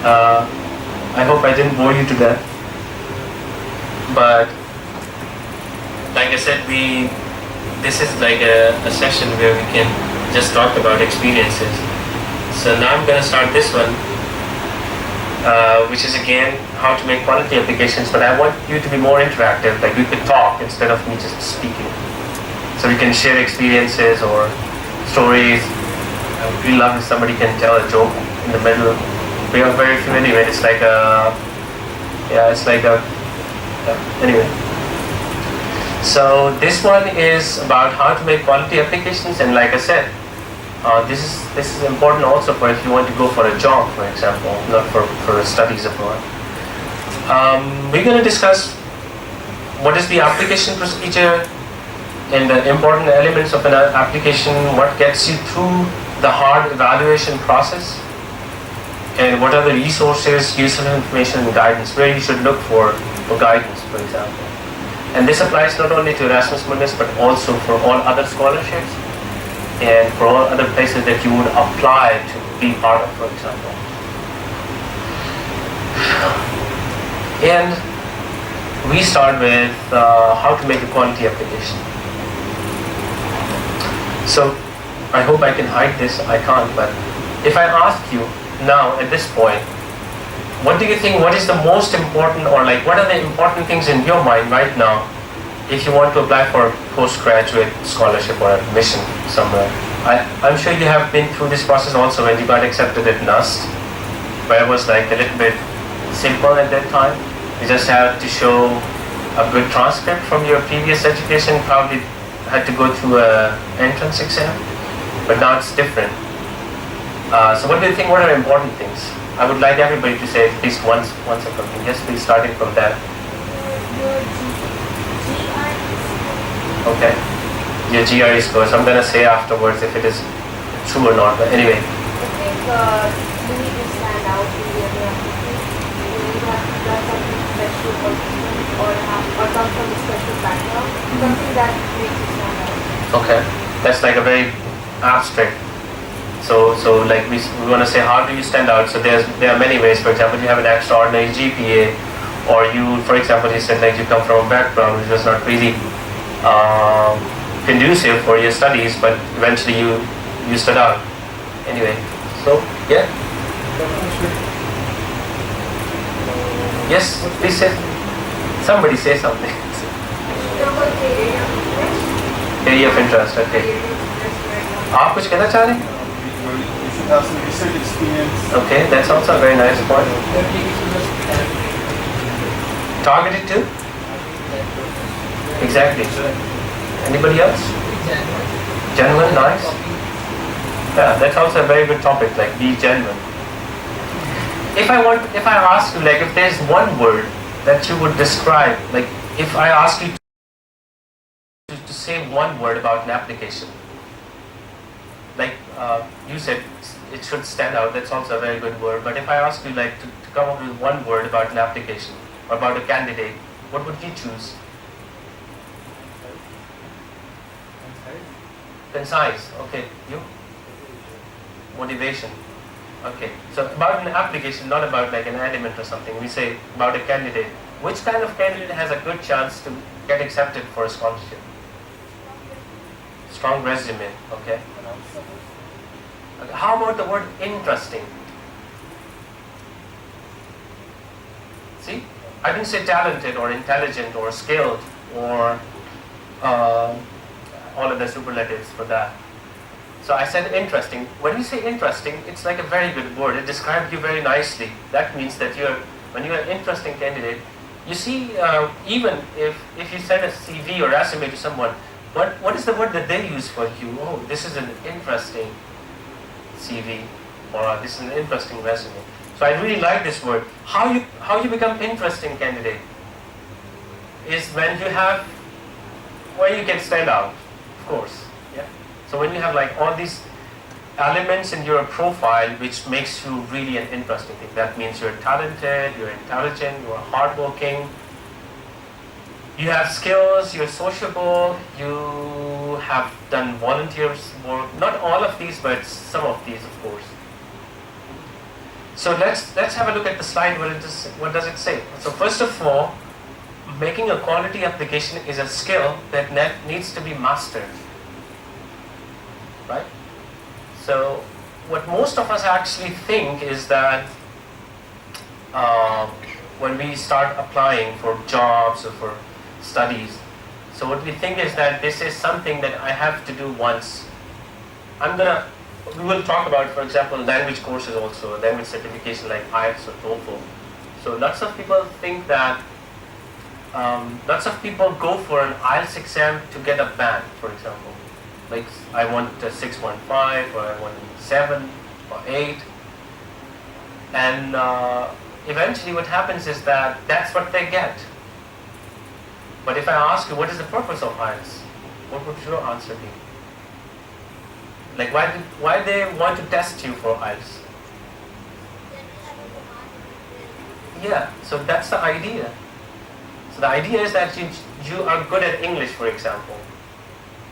Uh, I hope I didn't bore you to death. But like I said, this is like a session where we can just talk about experiences. So now I'm going to start this one, which is again how to make quality applications. But I want you to be more interactive, like we could talk instead of me just speaking. So we can share experiences or stories. I would really love if somebody can tell a joke in the middle. We have very few anyway. It's like anyway. So this one is about how to make quality applications, and like I said, this is important also for if you want to go for a job, for example, not for studies abroad. We're going to discuss what is the application procedure and the important elements of an application, what gets you through the hard evaluation process, and what are the resources, useful information and guidance, where you should look for guidance, for example. And this applies not only to Erasmus Mundus but also for all other scholarships and for all other places that you would apply to be part of, for example. And we start with how to make a quality application. So I hope I can hide this. I can't, but if I ask you now at this point, what do you think, what is the most important, or like what are the important things in your mind right now if you want to apply for a postgraduate scholarship or admission somewhere? I'm sure you have been through this process also when you got accepted at NUST, where it was like a little bit simple at that time. You just had to show a good transcript from your previous education, probably had to go through an entrance exam, but now it's different. So what do you think, what are important things? I would like everybody to say at least once or something. Yes, please, starting from that. Okay. Your GRE scores. I'm going to say afterwards if it is true or not, but anyway. I think you need to stand out in the application. You have to done something special or come from a special background. Something that makes you stand out. Okay. That's like a very abstract. So like we want to say, how do you stand out? So there are many ways. For example, you have an extraordinary GPA, or you, for example, you said like you come from a background which was not really conducive for your studies, but eventually you stood out. Anyway, so yeah. Yes, please say. Somebody say something. Area of interest. Okay. आप कुछ कहना चाह रहे हैं? You should have some recent experience. Okay, that's also a very nice point. Targeted to? Exactly. Anybody else? Genuine, nice. Yeah, that's also a very good topic, like be genuine. If I ask you, like if there's one word that you would describe, like if I ask you to say one word about an application, like you said it should stand out, that's also a very good word, but if I ask you like to come up with one word about an application or about a candidate, what would you choose? Concise. Okay. You? Motivation. Okay. So about an application, not about like an element or something. We say about a candidate. Which kind of candidate has a good chance to get accepted for a scholarship? Strong resume. Okay. How about the word interesting? See? I didn't say talented or intelligent or skilled or all of the superlatives for that. So I said interesting. When we say interesting, it's like a very good word. It describes you very nicely. That means that when you're an interesting candidate, you see, even if you send a CV or resume to someone, what is the word that they use for you? Oh, this is an interesting CV, or this is an interesting resume. So I really like this word. How you become interesting candidate is when you have, where you can stand out, of course. Yeah. So when you have like all these elements in your profile which makes you really an interesting thing. That means you're talented, you're intelligent, you're hardworking, you have skills, you're sociable, you have done volunteers work. Not all of these, but some of these, of course. So let's have a look at the slide. What does it say? So first of all, making a quality application is a skill that needs to be mastered, right? So what most of us actually think is that when we start applying for jobs or for studies, so what we think is that this is something that I have to do once. We will talk about, for example, language courses also, language certification like IELTS or TOEFL. So lots of people think that, lots of people go for an IELTS exam to get a band, for example. Like I want a 6.5 or I want 7 or 8. And eventually what happens is that that's what they get. But if I ask you, what is the purpose of IELTS? What would your answer be? Like why they want to test you for IELTS? Yeah, so that's the idea. So the idea is that you are good at English, for example.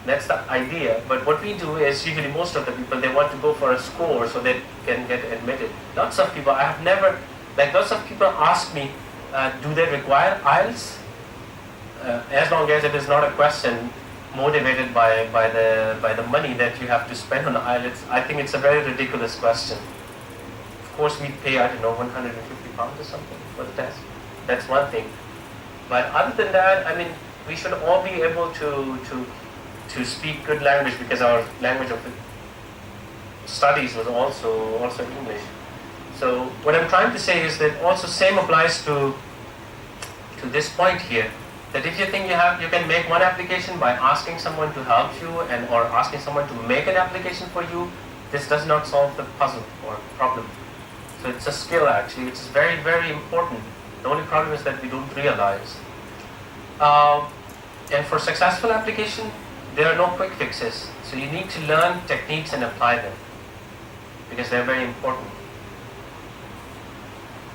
That's the idea. But what we do is, usually most of the people, they want to go for a score so they can get admitted. Lots of people, lots of people ask me, do they require IELTS? As long as it is not a question motivated by the money that you have to spend on IELTS, I think it's a very ridiculous question. Of course, we pay, I don't know, £150 or something for the test. That's one thing. But other than that, I mean, we should all be able to speak good language, because our language of studies was also English. So what I'm trying to say is that also same applies to this point here. That if you think you can make one application by asking someone to help you or asking someone to make an application for you, this does not solve the puzzle or problem. So it's a skill actually, which is very, very important. The only problem is that we don't realize. And for successful application, there are no quick fixes. So you need to learn techniques and apply them, because they're very important.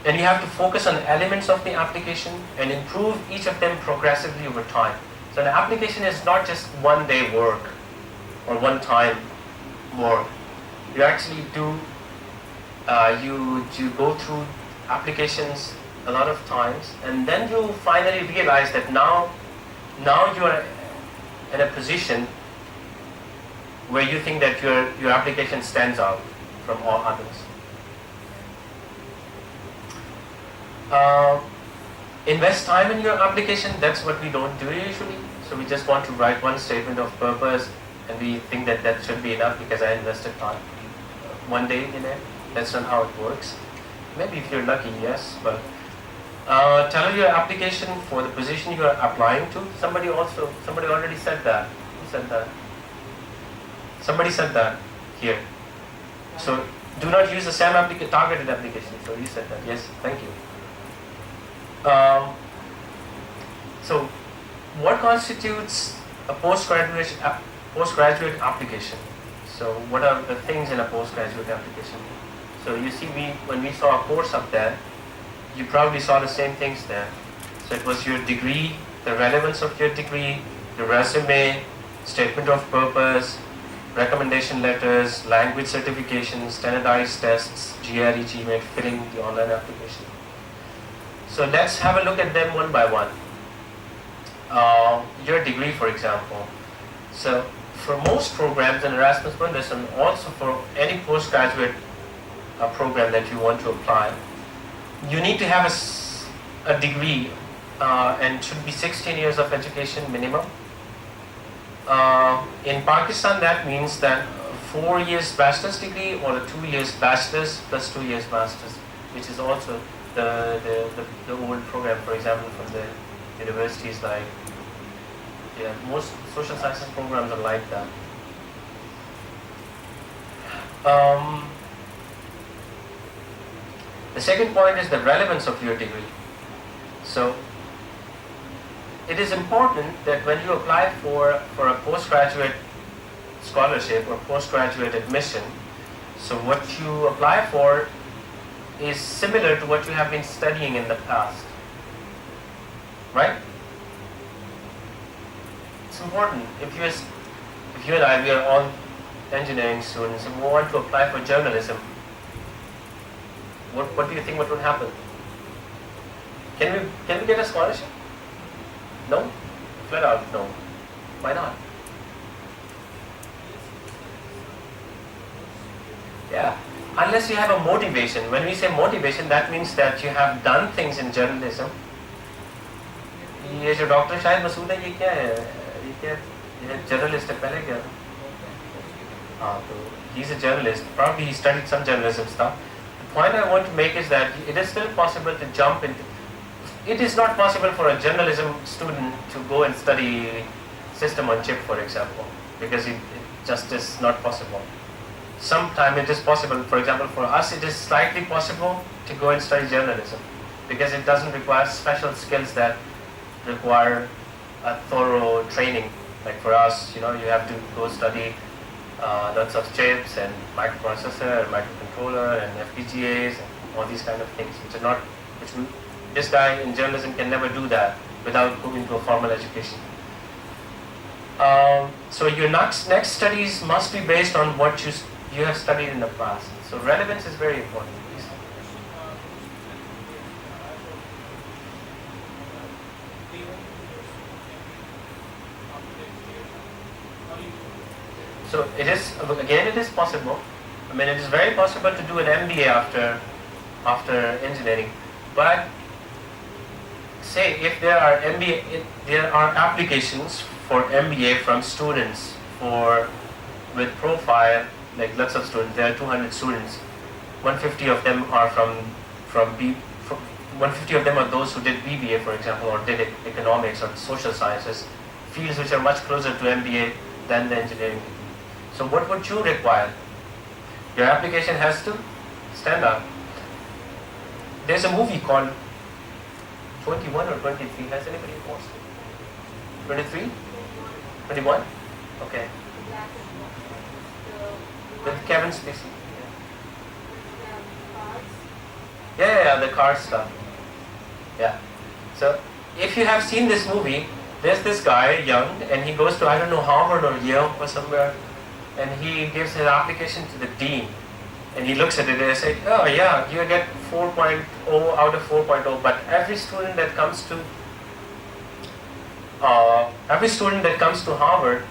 And you have to focus on elements of the application and improve each of them progressively over time. So an application is not just one day work or one time work. You actually do, you go through applications a lot of times, and then you finally realize that now you are in a position where you think that your application stands out from all others. Invest time in your application, that's what we don't do usually. So we just want to write one statement of purpose and we think that that should be enough because I invested time, one day in it. That's not how it works. Maybe if you're lucky, yes, but tell your application for the position you are applying to. Somebody already said that. Who said that? Somebody said that here. So do not use the same targeted application. So you said that. Yes, thank you. So what constitutes a postgraduate application? So what are the things in a postgraduate application? So you see, when we saw a course up there, you probably saw the same things there. So it was your degree, the relevance of your degree, your resume, statement of purpose, recommendation letters, language certifications, standardized tests, GRE, GMAT, filling the online application. So let's have a look at them one by one. Your degree, for example. So for most programs in Erasmus Mundus, and also for any postgraduate program that you want to apply, you need to have a degree, and should be 16 years of education minimum. In Pakistan, that means that 4 years bachelor's degree or a 2 years bachelor's plus 2 years master's, which is also the old program, for example, from the universities like, most social sciences programs are like that. The second point is the relevance of your degree. So it is important that when you apply for a postgraduate scholarship or postgraduate admission, so what you apply for is similar to what you have been studying in the past, right? It's important. If you and I, we are all engineering students and we want to apply for journalism, What do you think? What would happen? Can we get a scholarship? No, flat out no. Why not? Yeah, unless you have a motivation. When we say motivation, that means that you have done things in journalism. ये जो doctor शायद मसूद है, ये क्या है? ये journalist है पहले क्या? हाँ, तो he's a journalist. Probably he studied some journalism stuff. The point I want to make is that it is still possible to jump into. It is not possible for a journalism student to go and study system on chip, for example, because it just is not possible. Sometime it is possible. For example, for us, it is slightly possible to go and study journalism because it doesn't require special skills that require a thorough training. Like for us, you have to go study lots of chips and microprocessor and microcontroller and FPGAs and all these kind of things, this guy in journalism can never do that without going to a formal education. So your next studies must be based on what you have studied in the past. So relevance is very important. So it is possible. I mean, it is very possible to do an MBA after engineering. But say if there are applications for MBA from students with profile, like lots of students. There are 200 students. 150 of them are 150 of them are those who did BBA, for example, or did economics or social sciences, fields which are much closer to MBA than the engineering degree. So what would you require? Your application has to stand out. There's a movie called 21 or 23. Has anybody watched it? 23? 21? Okay. With Kevin Spacey. Yeah, the car stuff. Yeah. So if you have seen this movie, there's this guy, young, and he goes to, I don't know, Harvard or Yale or somewhere, and he gives his application to the dean. And he looks at it and he says, oh yeah, you get 4.0 out of 4.0, but every student that comes to Harvard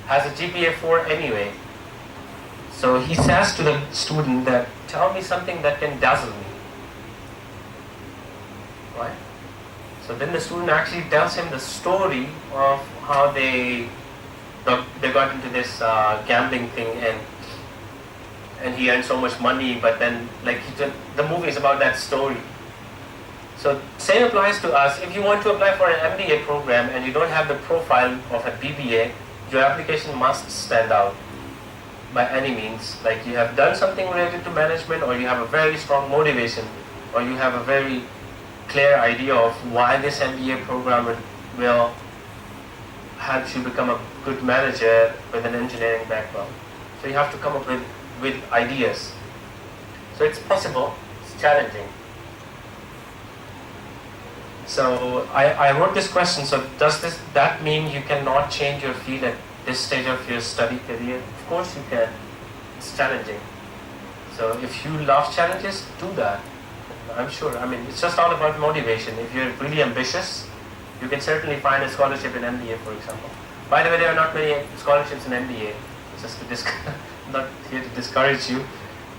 has a GPA 4 anyway. So he says to the student that, tell me something that can dazzle me. Right? So then the student actually tells him the story of how they got into this gambling thing and he earned so much money, but then the movie is about that story. So same applies to us. If you want to apply for an MBA program and you don't have the profile of a BBA, your application must stand out by any means. Like you have done something related to management, or you have a very strong motivation, or you have a very clear idea of why this MBA program will help you become a good manager with an engineering background. So you have to come up with ideas. So it's possible, it's challenging. So I wrote this question, so does that mean you cannot change your field at this stage of your study career? Of course you can. It's challenging. So if you love challenges, do that. I'm sure. I mean, it's just all about motivation. If you're really ambitious, you can certainly find a scholarship in MBA, for example. By the way, there are not many scholarships in MBA. Just to I'm not here to discourage you,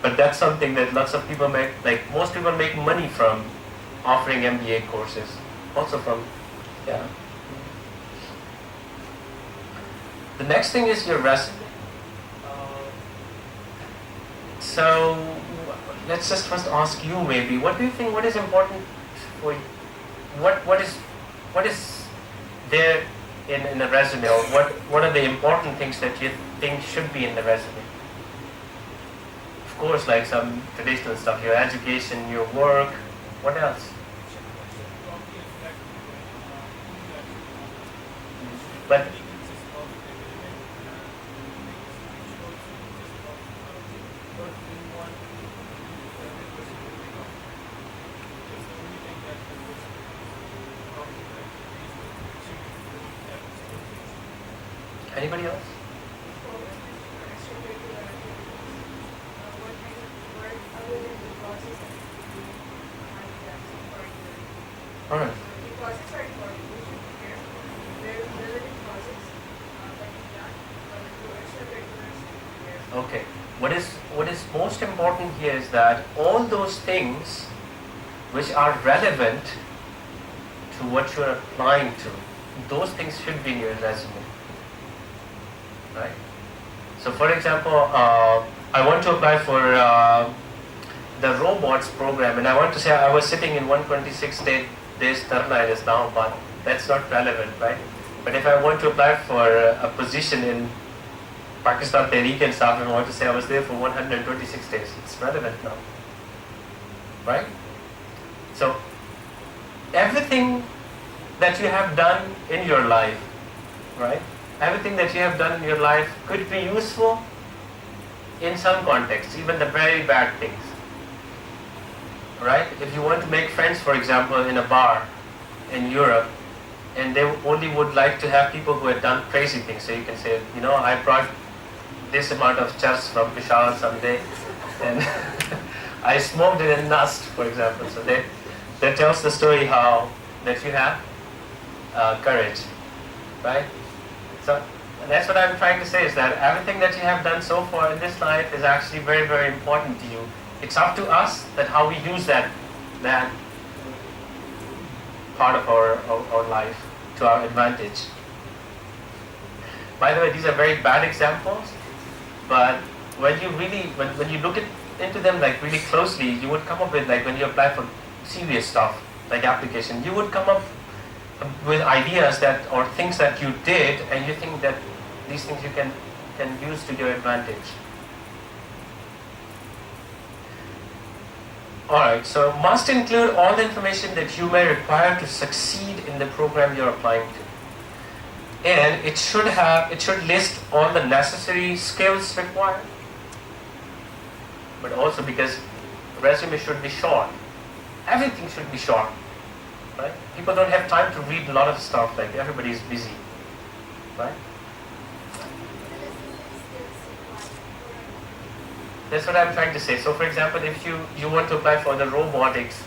but that's something that lots of people make. Like most people make money from offering MBA courses. Also from, yeah. The next thing is your resume. So let's just first ask you maybe, what do you think, what is important for you? What is there in a resume, or what are the important things that you think should be in the resume? Of course, like some traditional stuff, your education, your work, what else? But anybody else? All right. Projects are important. We should prepare for very relevant projects that we've done, but for extracurriculars, prepare. Okay. What is most important here is that all those things which are relevant to what you're applying to, those things should be in your resume, right? So for example, I want to apply for the robots program, and I want to say I was sitting in 126 days Dharna in Islamabad. That's not relevant, right? But if I want to apply for a position in Pakistan Tehreek and stuff, and I want to say I was there for 126 days, it's relevant now, right? So everything that you have done in your life, right? Everything that you have done in your life could be useful in some contexts, even the very bad things, right? If you want to make friends, for example, in a bar in Europe, and they only would like to have people who had done crazy things, so you can say, you know, I brought this amount of chars from Peshawar someday, and I smoked it in Nast, for example. So that tells the story how that you have courage, right? So that's what I'm trying to say, is that everything that you have done so far in this life is actually very, very important to you. It's up to us that how we use that part of our life to our advantage. By the way, these are very bad examples, but when you really, when you look into them like really closely, you would come up with, like when you apply for serious stuff, like application, you would come up with ideas that, or things that you did, and you think that these things you can use to your advantage. Alright, so must include all the information that you may require to succeed in the program you're applying to. And it should list all the necessary skills required. But also, because resume should be short. Everything should be short. Right? People don't have time to read a lot of stuff, like everybody is busy. Right? That's what I'm trying to say. So for example, if you want to apply for the robotics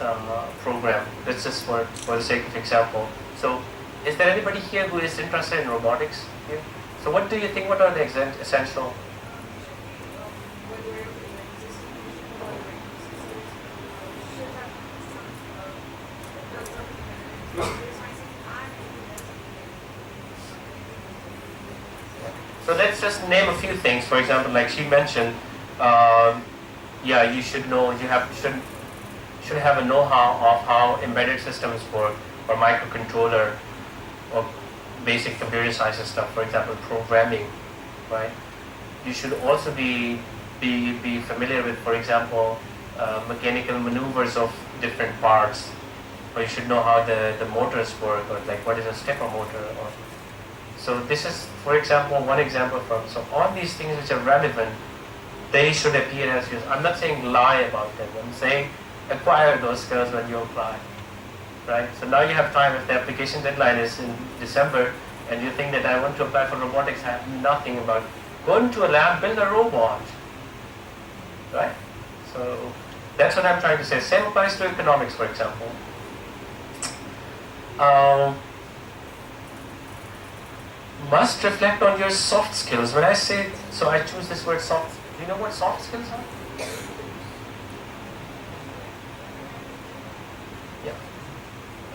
program, that's just for the sake of example. So is there anybody here who is interested in robotics here? So what do you think, what are the essential? So let's just name a few things. For example, like she mentioned, you should know, should have a know-how of how embedded systems work, or microcontroller, or basic computer science stuff. For example, programming, right? You should also be familiar with, for example, mechanical maneuvers of different parts, or you should know how the motors work, or like what is a stepper motor, or so this is, for example, one example from. So all these things which are relevant, they should appear as yours. I'm not saying lie about them. I'm saying acquire those skills when you apply, right? So now you have time. If the application deadline is in December, and you think that I want to apply for robotics, I have nothing about go into a lab, build a robot, right? So that's what I'm trying to say. Same applies to economics, for example. Must reflect on your soft skills. When I say, so I choose this word soft. Do you know what soft skills are?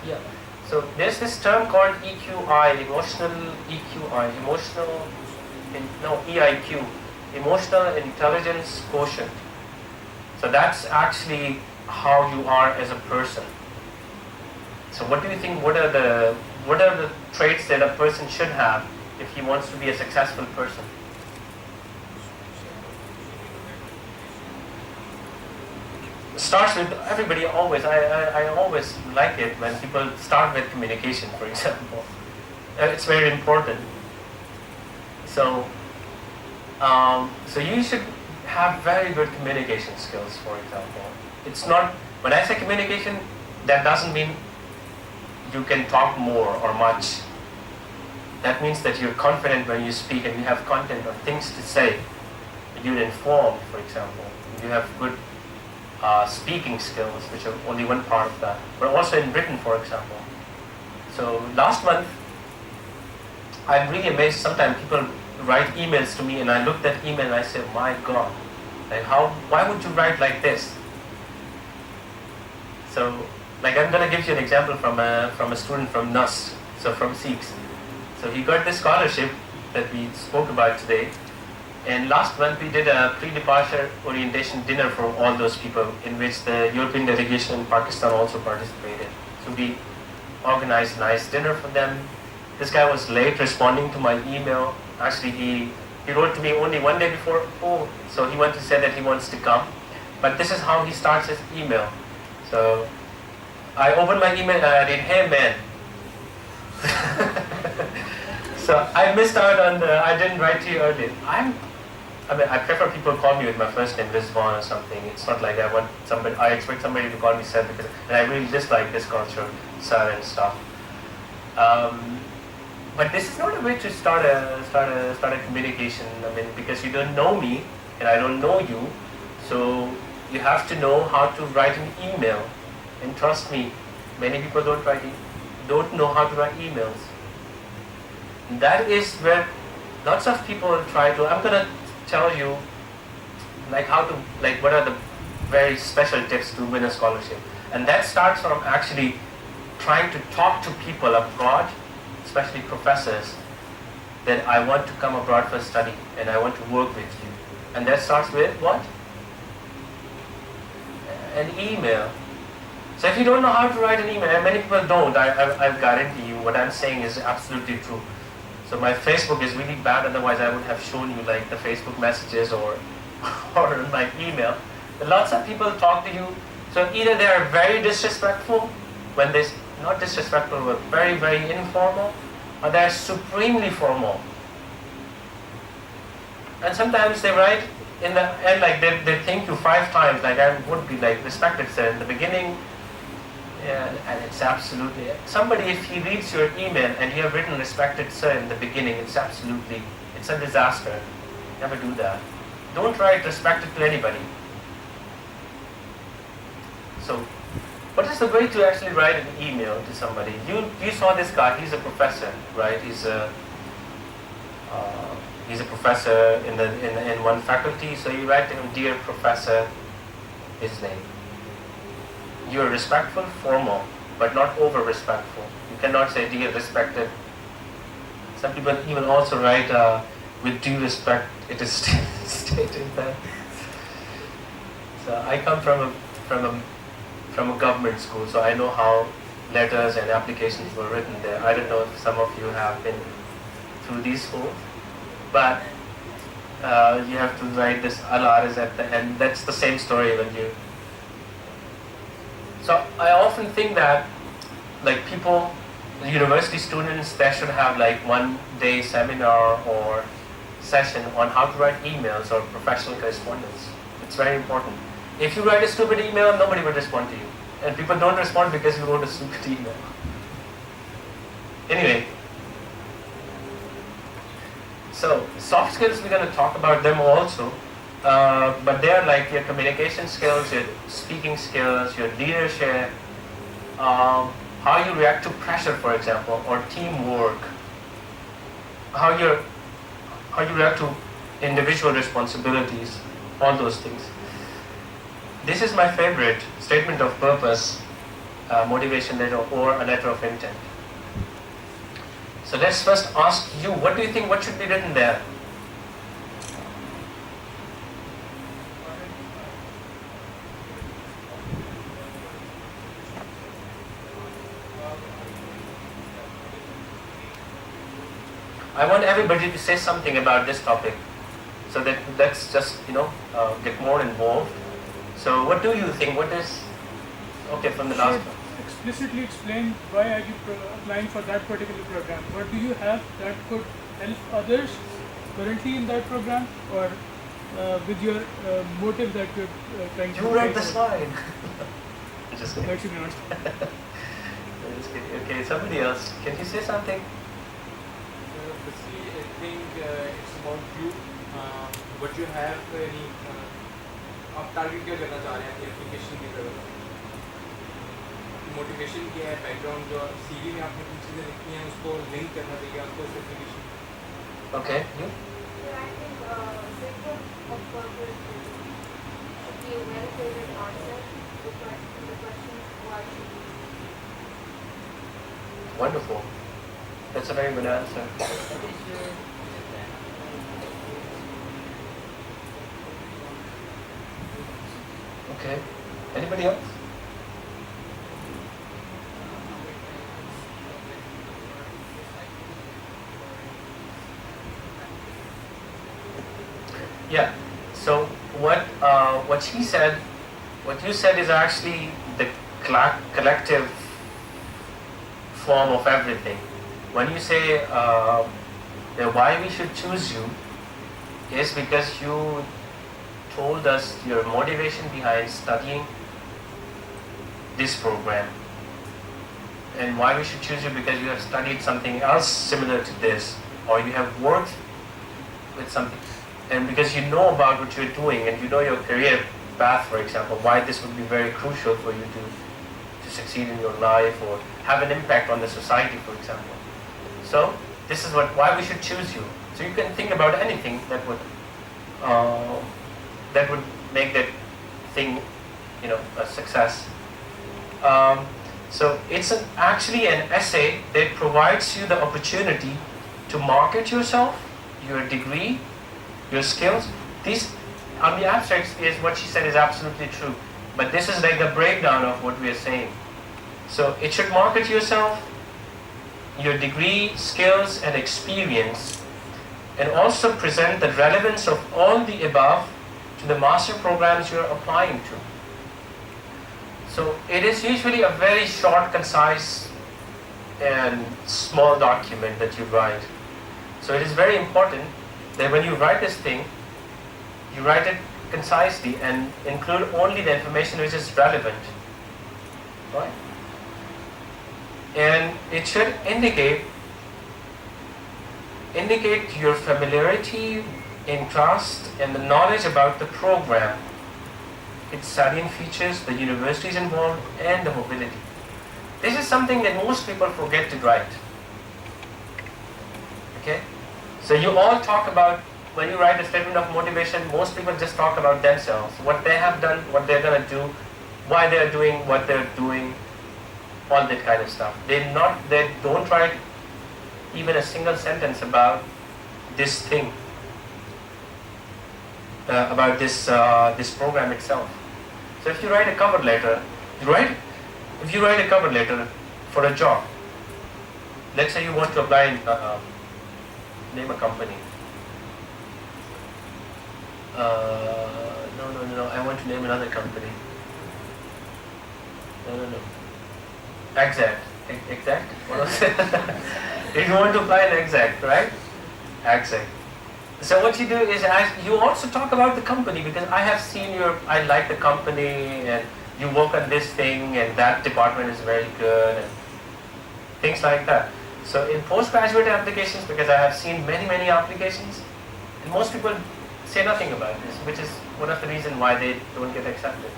Yeah. So there's this term called EQI, EIQ, emotional intelligence quotient. So that's actually how you are as a person. So what do you think? What are the traits that a person should have if he wants to be a successful person? Starts with everybody always. I always like it when people start with communication, for example. It's very important. So you should have very good communication skills, for example. It's not, when I say communication, that doesn't mean you can talk more or much. That means that you're confident when you speak and you have content or things to say. You're informed, for example. You have good speaking skills, which are only one part of that, but also in written, for example. So last month, I'm really amazed. Sometimes people write emails to me, and I look at that email and I say, "My God, like why would you write like this?" So, like I'm gonna give you an example from a student from NUS, so from Sikhs. So he got this scholarship that we spoke about today, and last month we did a pre-departure orientation dinner for all those people, in which the European delegation in Pakistan also participated. So we organized a nice dinner for them. This guy was late responding to my email. Actually, he wrote to me only one day before. Oh, so he wanted to say that he wants to come. But this is how he starts his email. So I opened my email and I read, "Hey man." So I missed out on I didn't write to you earlier. I prefer people call me with my first name, Rizwan or something. It's not like I expect somebody to call me sir, because, and I really dislike this culture, sir and stuff. But this is not a way to start a communication. Because you don't know me and I don't know you, so you have to know how to write an email. And trust me, many people don't know how to write emails. That is where lots of people try to. I'm gonna tell you what are the very special tips to win a scholarship, and that starts from actually trying to talk to people abroad, especially professors, that I want to come abroad for study and I want to work with you. And that starts with what? An email. So if you don't know how to write an email, and many people don't, I guarantee you what I'm saying is absolutely true. So my Facebook is really bad, otherwise I would have shown you like the Facebook messages or my email. But lots of people talk to you, so either they are very disrespectful, when they not disrespectful but very, very informal, or they are supremely formal. And sometimes they write in the end like they thank you 5 times, like I would be like respected sir in the beginning. Yeah, and it's absolutely, somebody, if he reads your email and you have written respected sir in the beginning, it's a disaster. Never do that. Don't write respected to anybody. So, what is the way to actually write an email to somebody? You saw this guy, he's a professor, right? He's a professor in one faculty, so you write to him, "Dear Professor," his name. You are respectful, formal, but not over respectful. You cannot say "dear respected." Some people even also write "with due respect." It is stated that. So I come from a government school, so I know how letters and applications were written there. I don't know if some of you have been through these schools, but you have to write this "alaris" at the end. That's the same story when you. So I often think that like people, university students, they should have like 1-day seminar or session on how to write emails or professional correspondence. It's very important. If you write a stupid email, nobody will respond to you. And people don't respond because you wrote a stupid email. Anyway, so soft skills, we're going to talk about them also. But they're like your communication skills, your speaking skills, your leadership, how you react to pressure, for example, or teamwork, how you react to individual responsibilities, all those things. This is my favorite statement of purpose, motivation letter, or a letter of intent. So let's first ask you, what do you think, what should be written there? I want everybody to say something about this topic, so that let's just get more involved. So what do you think? What is okay from the last one? Explicitly explain why are you applying for that particular program? What do you have that could help others currently in that program, or with your motive that you're trying to. You read the slide. Just kidding. That should be not. Okay, somebody else. Can you say something? Basically, I think it's about you. What you have, any आप target क्या करना चाह रहे हैं application की तरफ? Motivation क्या है, बैकग्राउंड जो सीवी में आपने कुछ चीज़ें लिखी हैं उसको लिंक करना चाहिए आपको उस application. Okay. You? Yeah, I think sector of corporate should be a well-filled answer to the question why should we. Wonderful. That's a very good answer. Okay. Anybody else? Yeah. So what she said, what you said is actually the collective form of everything. When you say that why we should choose you is because you told us your motivation behind studying this program, and why we should choose you because you have studied something else similar to this, or you have worked with something, and because you know about what you're doing and you know your career path, for example, why this would be very crucial for you to succeed in your life or have an impact on the society, for example. So this is why we should choose you. So you can think about anything that would make that thing, a success. So it's actually an essay that provides you the opportunity to market yourself, your degree, your skills. These, on the abstract, is what she said is absolutely true. But this is like the breakdown of what we are saying. So it should market yourself, your degree, skills, and experience, and also present the relevance of all the above to the master programs you are applying to. So it is usually a very short, concise, and small document that you write. So it is very important that when you write this thing, you write it concisely and include only the information which is relevant. Right? And it should indicate your familiarity, interest, and the knowledge about the program, its studying features, the universities involved, and the mobility. This is something that most people forget to write. Okay? So you all talk about, when you write a statement of motivation, most people just talk about themselves, what they have done, what they're going to do, why they're doing what they're doing, all that kind of stuff. They don't write even a single sentence about this thing, about this program itself. So if you write a cover letter, if you write a cover letter for a job, let's say you want to apply in, name a company. No, I want to name another company. No. Exact. What was it? If you want to apply an exact, right? Exact. So what you do is you also talk about the company, because I have seen I like the company, and you work on this thing, and that department is very good, and things like that. So in postgraduate applications, because I have seen many applications, and most people say nothing about this, which is one of the reasons why they don't get accepted.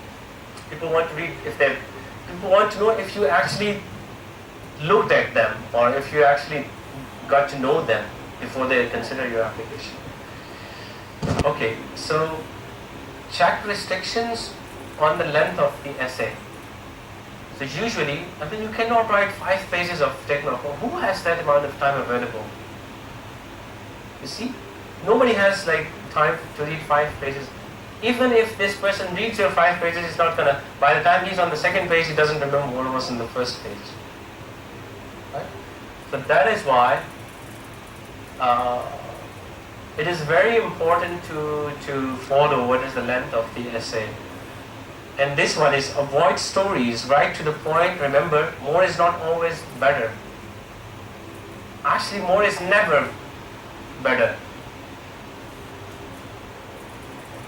People want to read people want to know if you actually looked at them, or if you actually got to know them before they consider your application. Okay, so check restrictions on the length of the essay. So usually, you cannot write 5 pages of statement. Who has that amount of time available? You see, nobody has time to read 5 pages. Even if this person reads your 5 pages, he's not gonna. By the time he's on the second page, he doesn't remember what was in the first page. Right? So that is why it is very important to follow what is the length of the essay. And this one is avoid stories, right to the point. Remember, more is not always better. Actually, more is never better.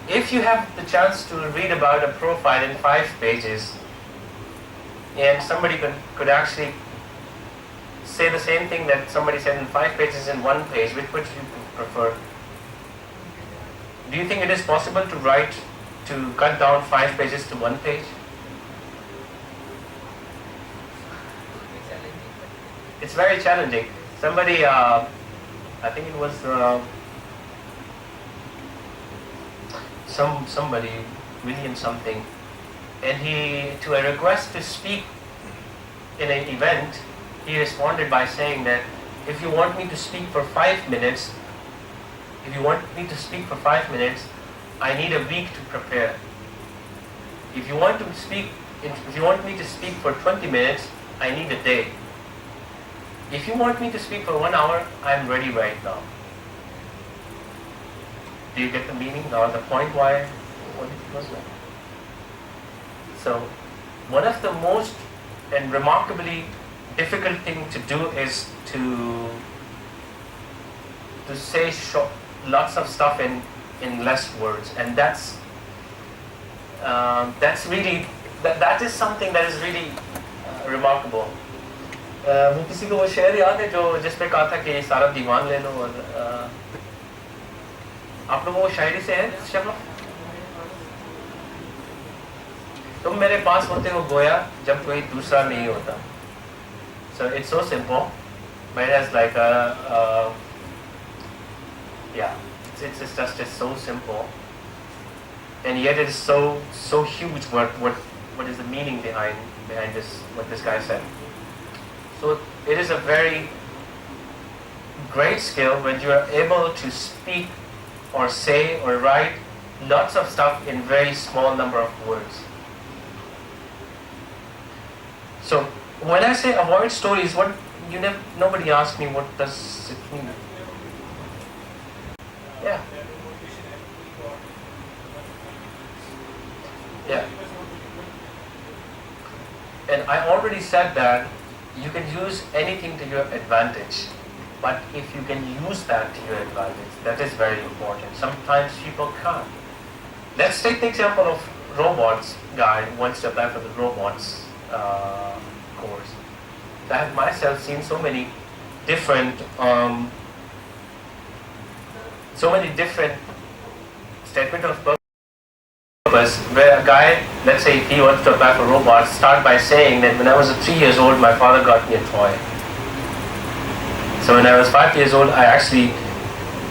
If you have the chance to read about a profile in 5 pages, and somebody could actually say the same thing that somebody said in 5 pages in 1 page, which would you prefer? Do you think it is possible to write to cut down 5 pages to 1 page? It's very challenging. Somebody, I think it was somebody, William something, and he, to a request to speak in an event, he responded by saying that if you want me to speak for 5 minutes, I need a week to prepare. If you want me to speak for 20 minutes, I need a day. If you want me to speak for 1 hour, I'm ready right now. Do you get the meaning or the point why what it was like? So, one of the most and remarkably difficult thing to do is to say lots of stuff in less words, and that's really that is something that is really remarkable. किसी को वो शेर याद है जो जिस पे कहा था कि सारा दीवान ले लो, और आप लोग वो शायरी से है शक्ल, तुम मेरे पास होते हो गोया जब कोई दूसरा नहीं होता. So it's so simple, but it has like it's just so simple, and yet it is so huge. What is the meaning behind this? What this guy said. So it is a very great skill when you are able to speak or say or write lots of stuff in very small number of words. So when I say avoid stories, nobody asked me what does it mean. Yeah. Yeah. And I already said that you can use anything to your advantage, but if you can use that to your advantage, that is very important. Sometimes people can't. Let's take the example of robots guy who wants to apply for the robots course. I have myself seen so many different statement of purpose where a guy, let's say if he wants to apply for robots, start by saying that when I was 3 years old, my father got me a toy. So when I was 5 years old, I actually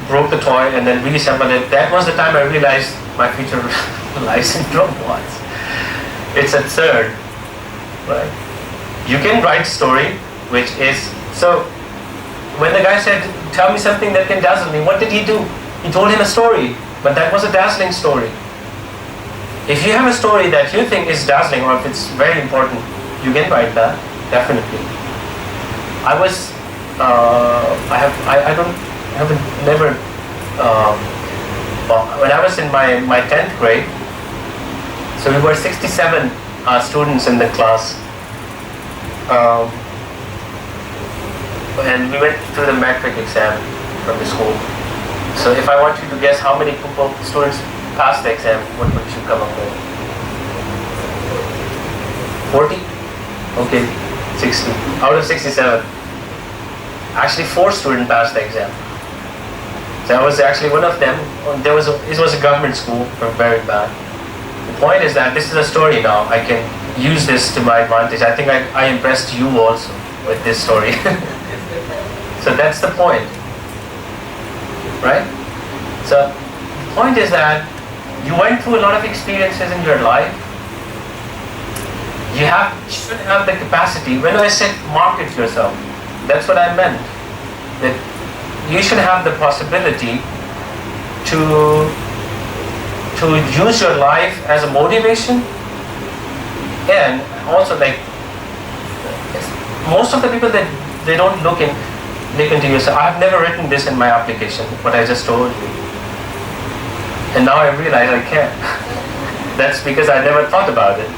broke the toy and then reassembled it. That was the time I realized my future lies in robots. It's absurd, right? You can write story, which is, so when the guy said, tell me something that can dazzle me, what did he do? He told him a story, but that was a dazzling story. If you have a story that you think is dazzling or if it's very important, you can write that, definitely. When I was in my 10th grade, so we were 67 students in the class, and we went through the metric exam from the school. So if I want you to guess how many students passed the exam, what would you come up with? 40? Okay, 60. Out of 67. Actually 4 students passed the exam. So I was actually one of them. It was a government school, very bad. The point is that this is a story now. I can use this to my advantage. I think I impressed you also with this story. So that's the point, right? So the point is that you went through a lot of experiences in your life. You should have the capacity. When I said market yourself, that's what I meant. That you should have the possibility to use your life as a motivation, and also like most of the people that they don't look into yourself. I have never written this in my application, what I just told you, and now I realize I can't. That's because I never thought about it.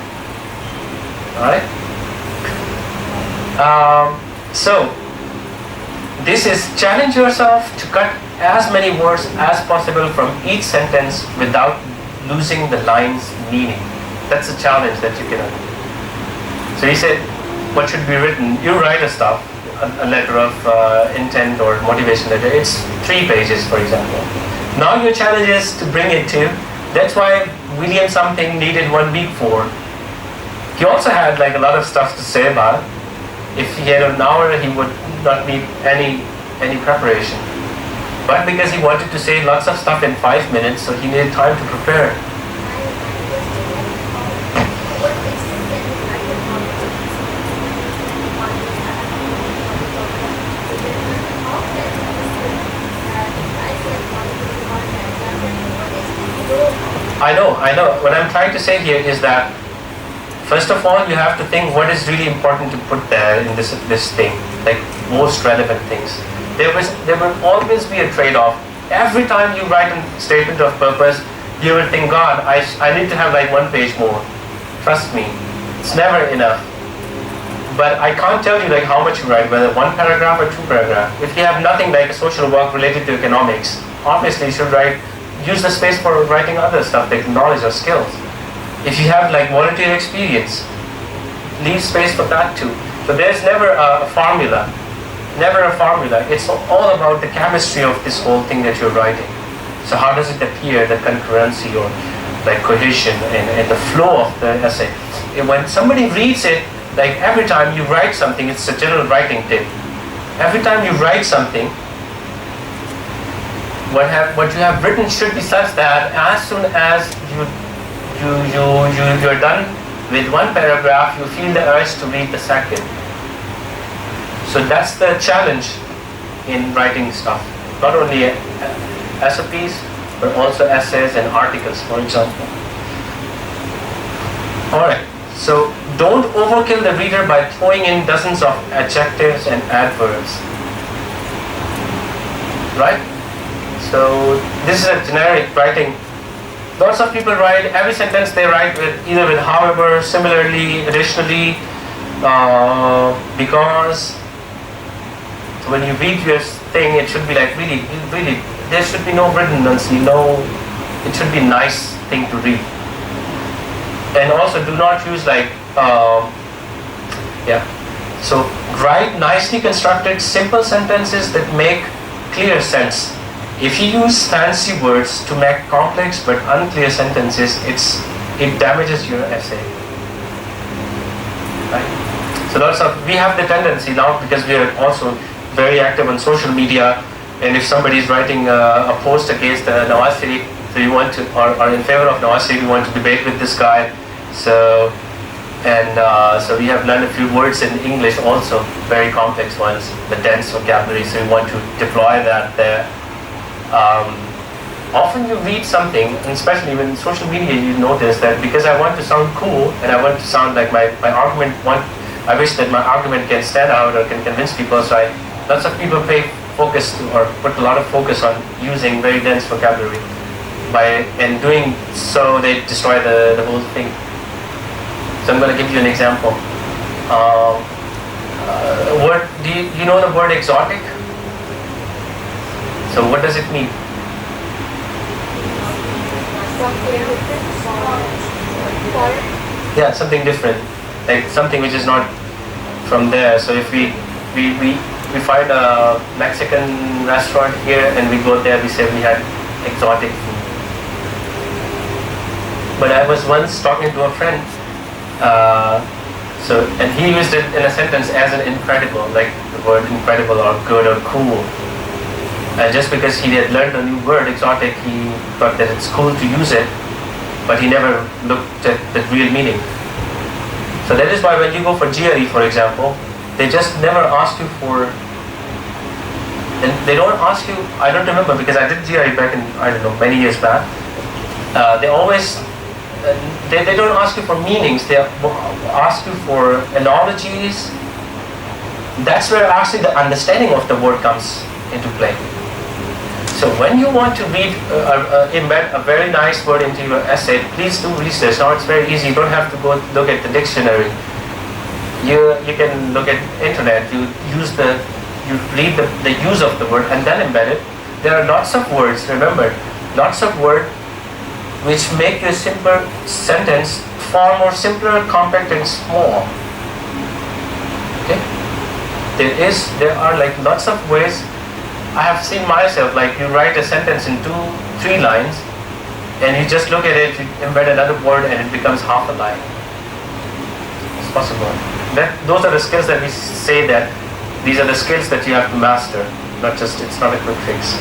All right. So this is challenge yourself to cut as many words as possible from each sentence without losing the line's meaning. That's a challenge that you cannot do. So he said, what should be written? You write a stuff, a letter of intent or motivation letter. It's 3 pages, for example. Now your challenge is to bring it to. That's why William something needed 1 week for. He also had like a lot of stuff to say about it. If he had an hour, he would not need any preparation. But because he wanted to say lots of stuff in 5 minutes, so he needed time to prepare. I know. What I'm trying to say here is that, first of all, you have to think what is really important to put there in this thing, like most relevant things. There will always be a trade-off. Every time you write a statement of purpose, you will think, God, I need to have like 1 page more. Trust me, it's never enough. But I can't tell you like how much you write, whether 1 paragraph or 2 paragraphs. If you have nothing like a social work related to economics, obviously you should use the space for writing other stuff like knowledge or skills. If you have like volunteer experience, leave space for that too. But there's never a formula. Never a formula. It's all about the chemistry of this whole thing that you're writing. So how does it appear, the concurrency or like cohesion and the flow of the essay. And when somebody reads it, like every time you write something, it's a general writing tip. Every time you write something, what you have written should be such that as soon as you're done with 1 paragraph, you feel the urge to read the second. So that's the challenge in writing stuff. Not only SOPs, but also essays and articles, for example. Alright, so don't overkill the reader by throwing in dozens of adjectives and adverbs. Right? So this is a generic writing. Lots of people write, every sentence they write either with however, similarly, additionally, because. So when you read your thing, it should be like really, there should be no redundancy, it should be a nice thing to read. And also do not use like, so write nicely constructed, simple sentences that make clear sense. If you use fancy words to make complex but unclear sentences, it damages your essay. Right? So we have the tendency now, because we are also very active on social media, and if somebody is writing a post against Nawaz Sharif, so you want to, or in favor of Nawaz Sharif, you want to debate with this guy. So we have learned a few words in English also, very complex ones, the dense vocabulary. So we want to deploy that there. Often you read something, and especially when social media, you notice that because I want to sound cool and I want to sound like my argument, I wish that my argument can stand out or can convince people. So lots of people focus or put a lot of focus on using very dense vocabulary. And doing so, they destroy the whole thing. So I'm going to give you an example. Do you know the word exotic? So what does it mean? Yeah, something different, like something which is not from there. So if we find a Mexican restaurant here and we go there, we say we had exotic food. But I was once talking to a friend, and he used it in a sentence as an incredible, like the word incredible or good or cool. And just because he had learned a new word, exotic, he thought that it's cool to use it, but he never looked at the real meaning. So that is why when you go for GRE, for example, they just never ask you for, and they don't ask you, I don't remember because I did GRE back in, I don't know, many years back. They always, they don't ask you for meanings, they ask you for analogies. That's where actually the understanding of the word comes into play. So when you want to embed a very nice word into your essay, please do research. Now it's very easy. You don't have to go look at the dictionary. You can look at internet. You read the use of the word and then embed it. There are lots of words. Remember, lots of words which make your simple sentence far more simpler, compact, and small. Okay. There are like lots of ways. I have seen myself, like you write a sentence in 2-3 lines, and you just look at it, you embed another word and it becomes half a line. It's possible. Those are the skills that we say that these are the skills that you have to master, not just, it's not a quick fix.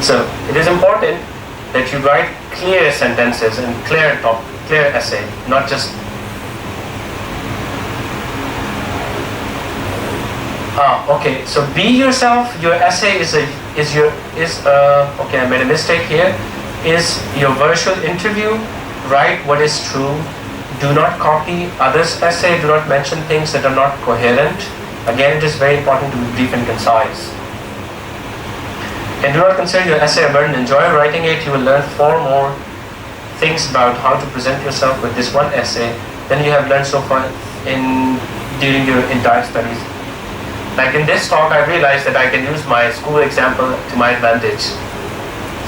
So it is important that you write clear sentences and clear essay, not just okay. So be yourself. Your essay okay, I made a mistake here. Is your virtual interview. Write what is true. Do not copy others' essay. Do not mention things that are not coherent. Again, it is very important to be brief and concise. And do not consider your essay a burden. Enjoy writing it. You will learn far more things about how to present yourself with this one essay than you have learned so far during your entire studies. Like in this talk, I realized that I can use my school example to my advantage.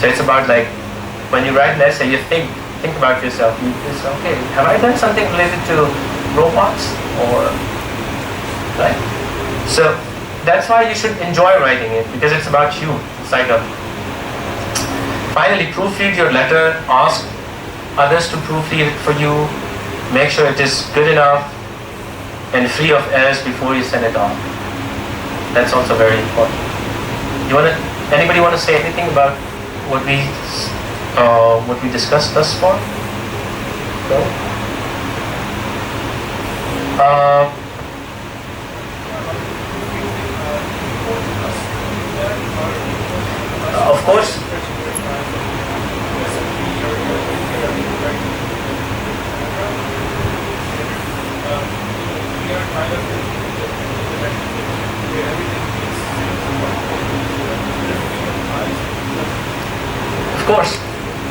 So it's about like, when you write an essay, you think about yourself. You say, okay, have I done something related to robots? Right? So that's why you should enjoy writing it, because it's about you, inside of. Finally, proofread your letter. Ask others to proofread it for you. Make sure it is good enough and free of errors before you send it off. That's also very important. Anybody want to say anything about what we discussed thus far? No? Of course. Of course,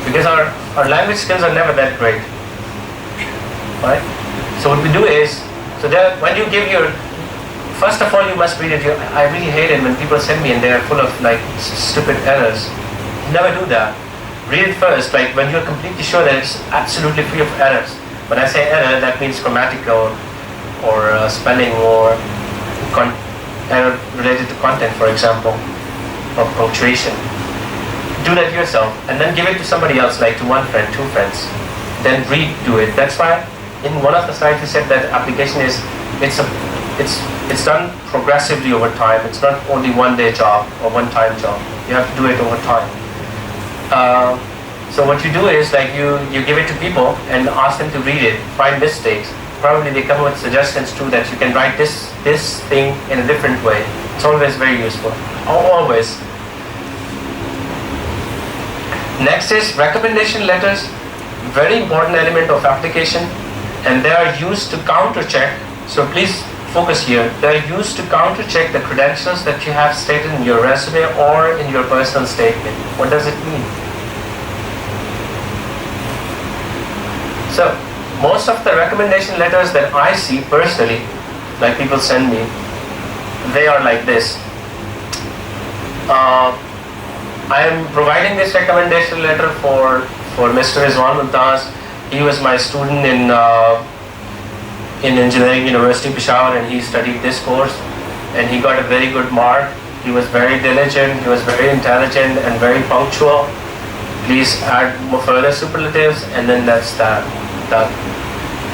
because our language skills are never that great, right? So what we do is, when you give first of all you must read it. I really hate it when people send me and they are full of like stupid errors. Never do that. Read it first, like when you're completely sure that it's absolutely free of errors. When I say error, that means grammatical or spelling or error related to content, for example, or punctuation. Do that yourself and then give it to somebody else, like to one friend, two friends. Then redo it. That's why in one of the slides we said that application is it's done progressively over time. It's not only one-day job or one-time job. You have to do it over time. So what you do is like you give it to people and ask them to read it, find mistakes. Probably they come up with suggestions too that you can write this thing in a different way. It's always very useful. Always. Next is recommendation letters. Very important element of application, and they are used to counter-check. So please focus here. They are used to counter-check the credentials that you have stated in your resume or in your personal statement. What does it mean? So most of the recommendation letters that I see personally, like people send me, they are like this. I am providing this recommendation letter for Mr. Rizwan Mumtaz. He was my student in Engineering University, Peshawar, and he studied this course, and he got a very good mark. He was very diligent, he was very intelligent, and very punctual. Please add further superlatives, and then that's that.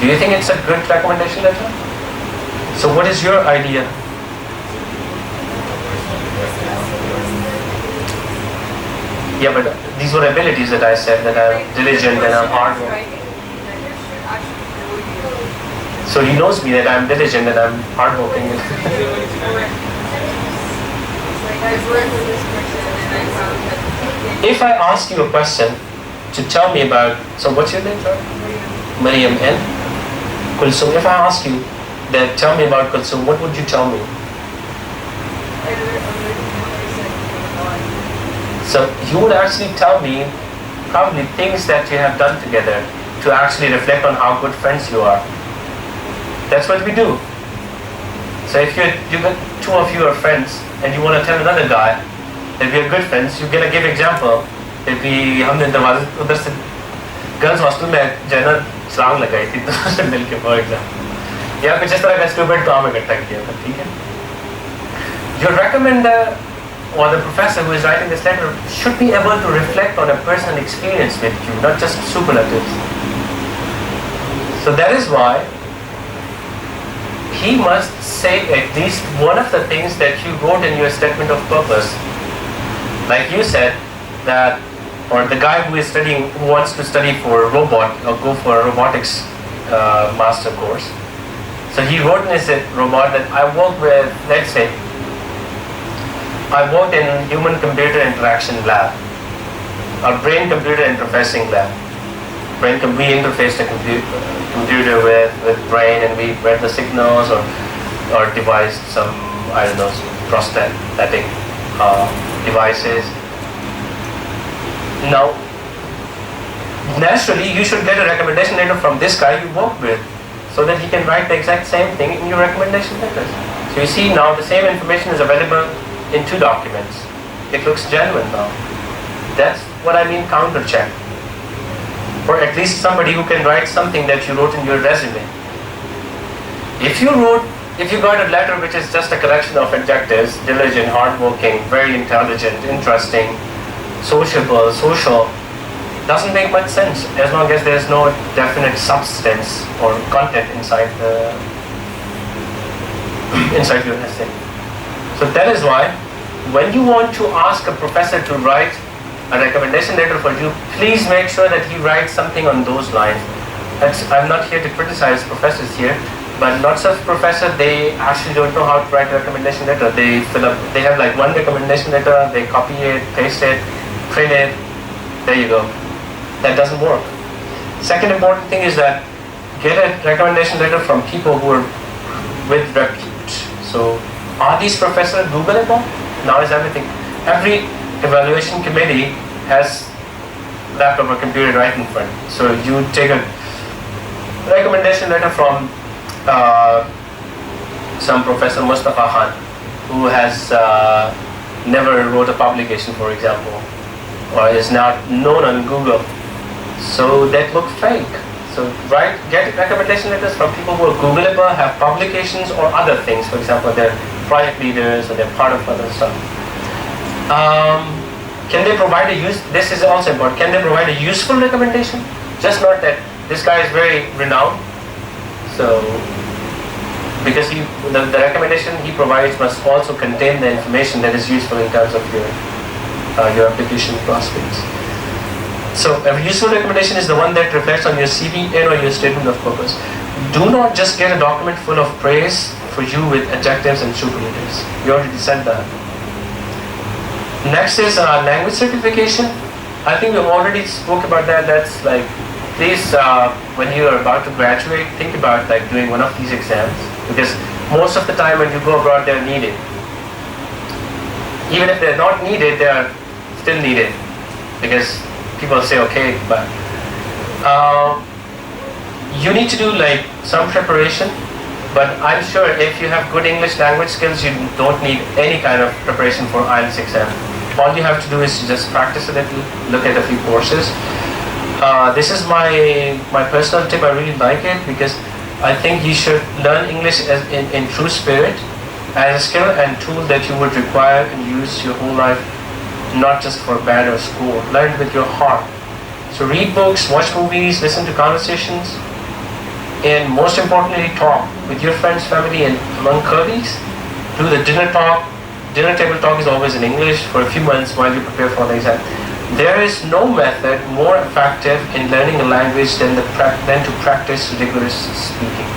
Do you think it's a good recommendation letter? So what is your idea? Yeah, but these were abilities that I said, that I'm diligent and I'm hardworking. So he knows me that I'm diligent and I'm hardworking. If I ask you a question to tell me about, so what's your name, sir? Mariam N. Kulsum. If I ask you that, tell me about Kulsum, what would you tell me? So you would actually tell me probably things that you have done together to actually reflect on how good friends you are. That's what we do. So if you got two of you are friends and you want to tell another guy that we are good friends, you're gonna give example that we हमने दरवाजे उधर से girls hostel में जाना छलांग लगाई थी दोनों से मिलके फॉर एग्जाम्पल या कुछ इस तरह का स्टूपिड काम इकट्ठा किया था ठीक है. You recommend or the professor who is writing this letter should be able to reflect on a personal experience with you, not just superlatives. So that is why he must say at least one of the things that you wrote in your statement of purpose. Like you said, that, or the guy who is studying, who wants to study for a robot or go for a robotics master course. So he wrote in his robot that I work with, let's say, I worked in human-computer interaction lab, or brain-computer interfacing lab. We interfaced the computer with brain, and we read the signals or devised some, I don't know, prosthetic devices. Now, naturally, you should get a recommendation letter from this guy you work with, so that he can write the exact same thing in your recommendation letters. So you see now the same information is available in 2 documents. It looks genuine now. That's what I mean counter check. Or at least somebody who can write something that you wrote in your resume. If you got a letter which is just a collection of adjectives, diligent, hardworking, very intelligent, interesting, sociable, social, doesn't make much sense as long as there's no definite substance or content inside your essay. So that is why when you want to ask a professor to write a recommendation letter for you, please make sure that he writes something on those lines. I'm not here to criticize professors here, but lots of professors, they actually don't know how to write a recommendation letter. They have like one recommendation letter, they copy it, paste it, print it, there you go. That doesn't work. Second important thing is that get a recommendation letter from people who are with repute. So are these professors Googleable? Now is everything. Every evaluation committee has laptop or computer right in front. So you take a recommendation letter from some Professor Mustafa Khan, who has never wrote a publication, for example, or is not known on Google. So that look fake. So get recommendation letters from people who are Googleable, have publications or other things. For example, they're project leaders or they're part of other stuff. Can they provide this is also important, can they provide a useful recommendation? Just not that this guy is very renowned. So, because the recommendation he provides must also contain the information that is useful in terms of your application prospects. So a useful recommendation is the one that reflects on your CV and on your statement of purpose. Do not just get a document full of praise for you with adjectives and superlatives. You already said that. Next is language certification. I think we already spoke about that. That's like, please, when you are about to graduate, think about like doing one of these exams, because most of the time when you go abroad, they're needed. Even if they're not needed, they are still needed, because people say okay, but you need to do like some preparation. But I'm sure if you have good English language skills, you don't need any kind of preparation for IELTS exam. All you have to do is to just practice a little, look at a few courses. This is my personal tip. I really like it because I think you should learn English in true spirit, as a skill and tool that you would require and use your whole life, not just for band or school. Learn with your heart. So read books, watch movies, listen to conversations, and most importantly, talk with your friends, family, and among colleagues. Do the dinner talk. Dinner table talk is always in English for a few months while you prepare for the exam. There is no method more effective in learning a language than to practice rigorous speaking.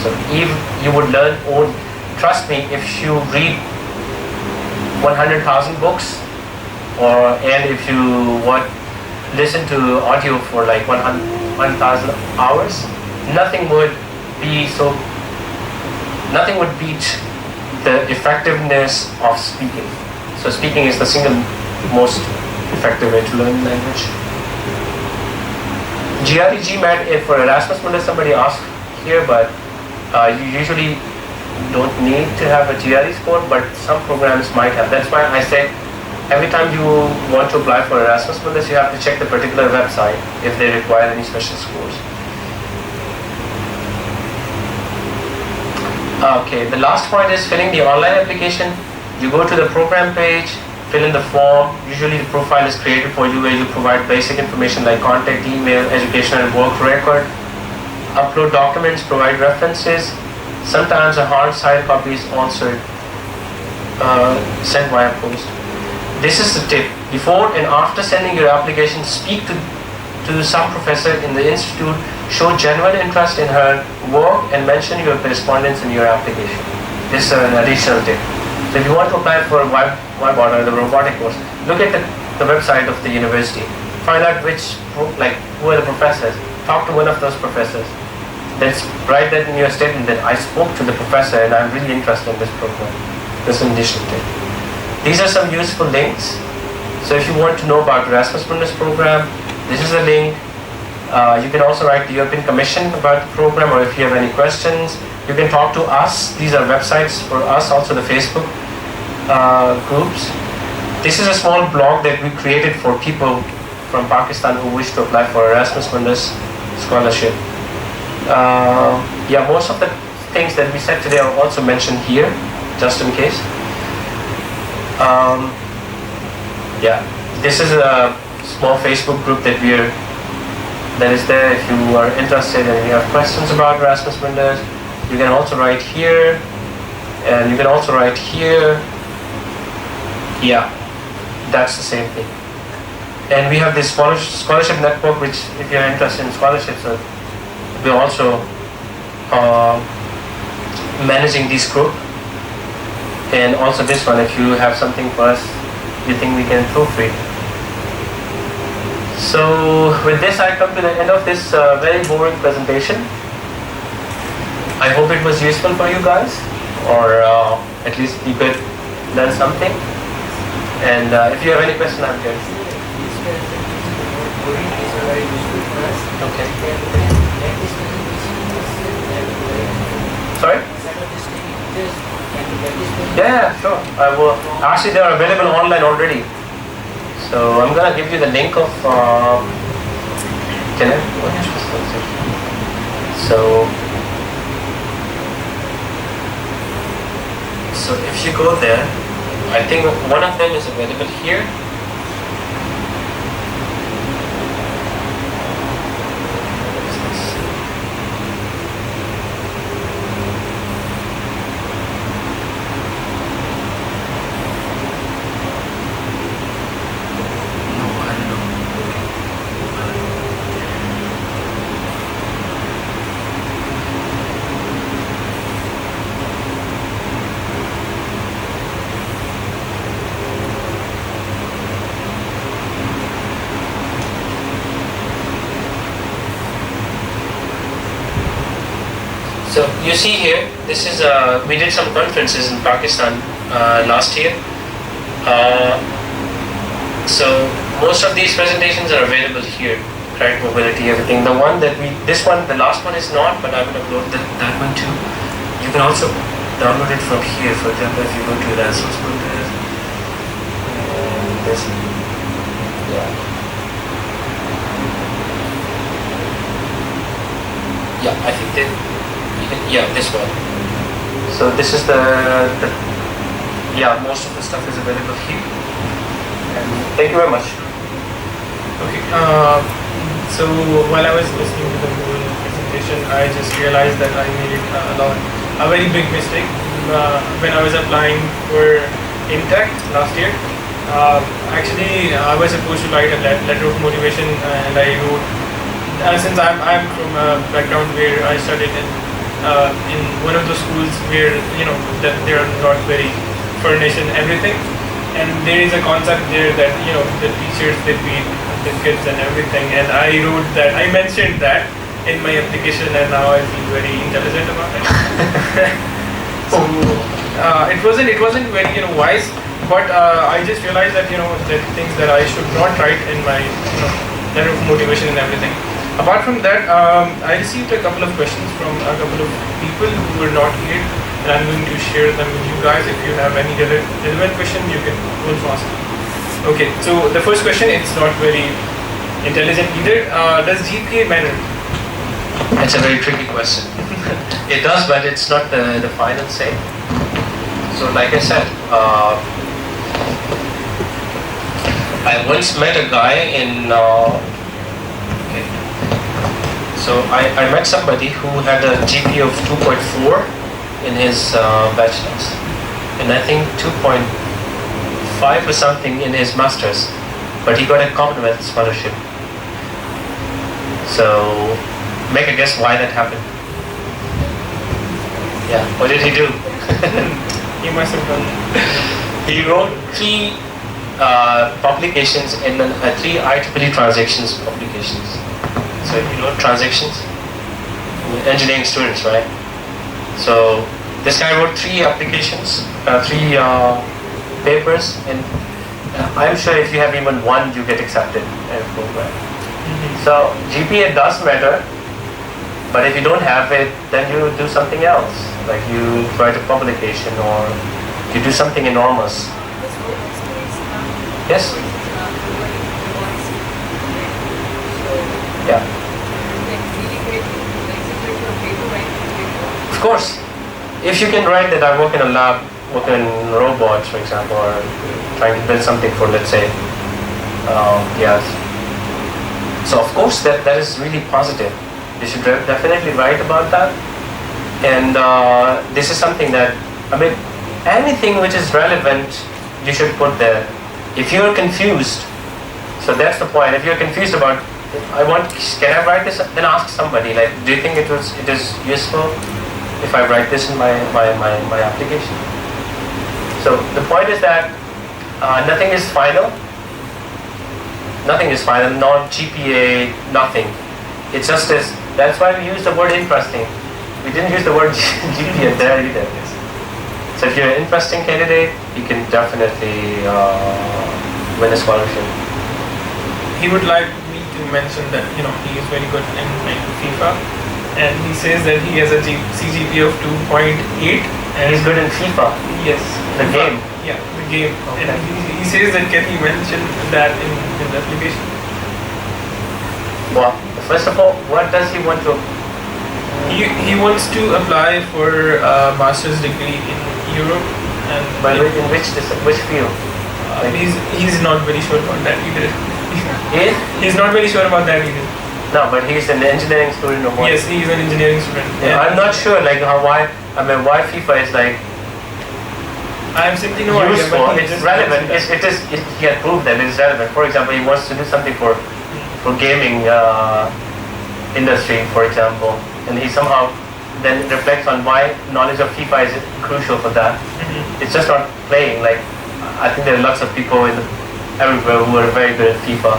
So if you would learn, trust me, if you read 100,000 books, and if you listen to audio for like 1,000 hours, nothing would beat the effectiveness of speaking. So speaking is the single most effective way to learn language. GRE GMAT for Erasmus Mundus, somebody asked here, but you usually don't need to have a GRE score, but some programs might have. That's why I say every time you want to apply for Erasmus Mundus, you have to check the particular website if they require any special scores. Okay, the last point is filling the online application. You go to the program page, fill in the form. Usually the profile is created for you where you provide basic information like contact, email, education and work record. Upload documents, provide references. Sometimes a hard side copy is also sent via post. This is the tip. Before and after sending your application, speak to some professor in the institute, show genuine interest in her work and mention your correspondence in your application. This is an additional tip. So if you want to apply for a whiteboard or the robotic course, look at the website of the university. Find out who are the professors. Talk to one of those professors. Then write that in your statement that I spoke to the professor and I'm really interested in this program. This is an additional tip. These are some useful links. So if you want to know about Erasmus Mundus program, this is a link. You can also write the European Commission about the program, or if you have any questions, you can talk to us. These are websites for us, also the Facebook groups. This is a small blog that we created for people from Pakistan who wish to apply for Erasmus Mundus scholarship. Yeah, most of the things that we said today are also mentioned here, just in case. Yeah, this is a small Facebook group that is there. If you are interested and you have questions about Erasmus Mundus, you can also write here, and you can also write here. Yeah, that's the same thing. And we have this scholarship network, which if you're interested in scholarships, we're also managing this group. And also this one, if you have something for us, you think we can proofread. So with this, I come to the end of this very boring presentation. I hope it was useful for you guys, or at least you could learn something. And if you have any question, I'm here. Okay. Sorry? Yeah, sure. I will. Actually, they are available online already. So I'm gonna give you the link of. Can I? So if you go there, I think one of them is available here. So you see here, this is we did some conferences in Pakistan last year. So most of these presentations are available here, right? Mobility, everything. The one that the last one is not, but I will upload that one too. You can also download it from here. For example, if you go to Erasmus Mundus, this, yeah, I think they. Yeah, this one. So this is the most of the stuff is available here. And thank you very much. Okay. So while I was listening to the whole presentation, I just realized that I made a very big mistake when I was applying for Intech last year. Actually, I was supposed to write a letter of motivation, and I wrote. Since I'm from a background where I studied in one of the schools where that they are not very furnished and everything, and there is a concept there that the teachers they feed the kids and everything, and I mentioned that in my application, and now I feel very intelligent about it. So it wasn't very wise, but I just realized that the things that I should not write in my letter of motivation and everything. Apart from that, I received a couple of questions from a couple of people who were not here, and I'm going to share them with you guys. If you have any relevant question, you can also ask. Okay, so the first question, it's not very intelligent either. Does GPA matter? It's a very tricky question. It does, but it's not the final say. So like I said, I once met a guy in, okay. So I met somebody who had a GPA of 2.4 in his bachelor's, and I think 2.5 or something in his master's, but he got a Commonwealth scholarship. So make a guess why that happened. Yeah, what did he do? He must have done. He wrote 3 publications in 3 IEEE transactions publications. So you know transactions? Engineering students, right? So this guy wrote 3 applications, 3 papers, and I'm sure if you have even one, you get accepted in a program. So GPA does matter, but if you don't have it, then you do something else. Like you write a publication or you do something enormous. Yes? Yeah. Of course. If you can write that I work in a lab, work in robots, for example, or trying to build something for, let's say, yes. So of course that is really positive. You should definitely write about that. And this is something that, I mean, anything which is relevant, you should put there. If you're confused, so that's the point. If you're confused about, can I write this? Then ask somebody. Like, do you think it is useful if I write this in my application? So the point is that nothing is final. Nothing is final. Not GPA. Nothing. It's just this. That's why we use the word interesting. We didn't use the word GPA there either. So if you're an interesting candidate, you can definitely win a scholarship. He would like me to mention that he is very good in playing FIFA, and he says that he has a CGPA of 2.8. And he's good in FIFA. Yes, the FIFA. game. Yeah, the game. Okay. And he says that can he mention that in the application? Well, first of all, what does he want to? He wants to apply for a master's degree in Europe, and in which field? He's not very sure about that either. He's not very sure about that either. No, but he's an engineering student or what? Yes, he's an engineering student. Yeah, I'm not sure why FIFA is like I'm simply no idea, useful. but It's relevant. He had proved that it's relevant. For example, he wants to do something for gaming industry, for example, and he somehow then reflects on why knowledge of FIFA is crucial for that. It's just not playing. Like, I think there are lots of people everywhere who are very good at FIFA.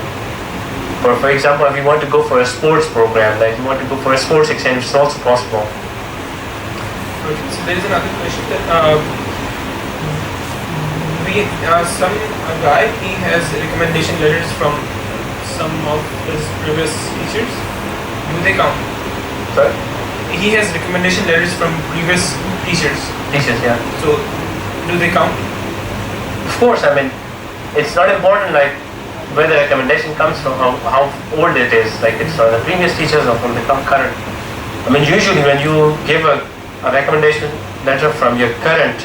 Or for example, if you want to go for a sports program, like you want to go for a sports exchange, it's also possible. Okay, so there is another question that a guy, he has recommendation letters from some of his previous teachers. Do they count? Sorry? He has recommendation letters from previous teachers. Teachers, yeah. So, do they count? Of course, I mean, it's not important like where the recommendation comes from, how old it is, like it's from the previous teachers or from the current. I mean, usually when you give a recommendation letter from your current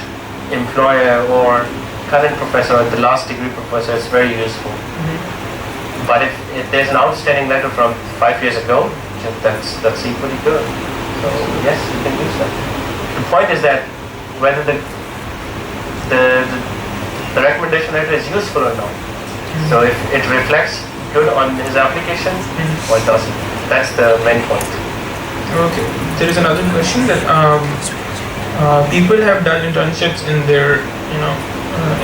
employer or current professor or the last degree professor, it's very useful. But if there's an outstanding letter from 5 years ago, that's equally good. So yes, you can use that. The point is that whether the recommendation letter is useful or not. So if it reflects good on his application or it doesn't, that's the main point. Okay. There is another question that people have done internships in their